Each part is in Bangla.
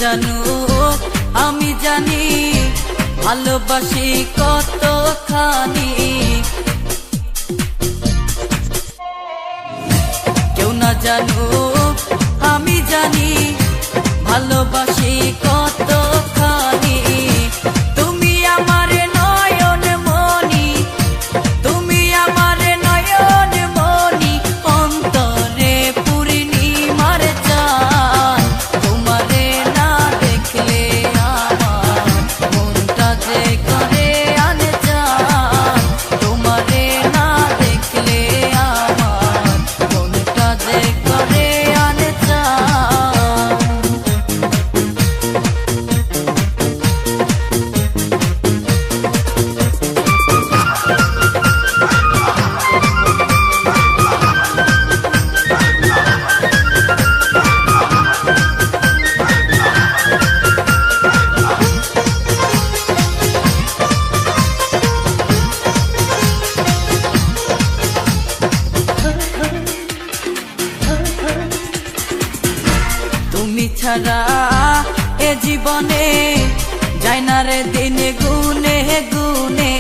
জানো আমি জানি ভালোবাসি কতখানি, কেউ না জানো আমি জানি ভালোবাসি কতখানি। তুমি আমার নয়ন মনি, তুমি আমার নয়ন মনি, অন্তরে পূর্ণিমার চাঁদ। তোমারে না দেখলে আমার মনটা যে করে আনচান, তোমারে না দেখলে আমার মনটা যে করে আনচান। তুমি ছাড়া এ জীবনে যায় না রে দিন গুনে গুনে,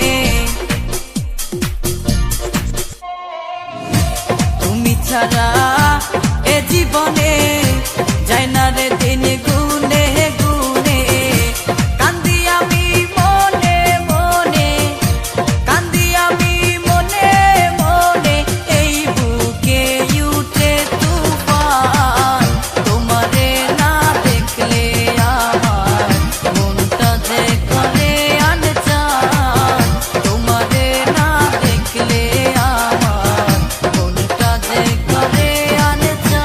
তুমি ছাড়া এ জীবনে যায় না রে দিন গুনে গুনে। কান্দি আমি মনে মনে, কান্দি আমি মনে মনে, এই বুকে উঠে তুফান। তোমারে না দেখলে আমার মনটা যে করে আনচান, তোমারে না দেখলে আমার মনটা যে করে আনচান।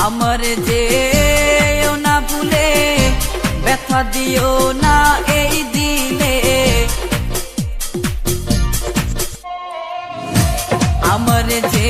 আমার যে না ভুলে ব্যথা দিও না এই দিলে, আমার যে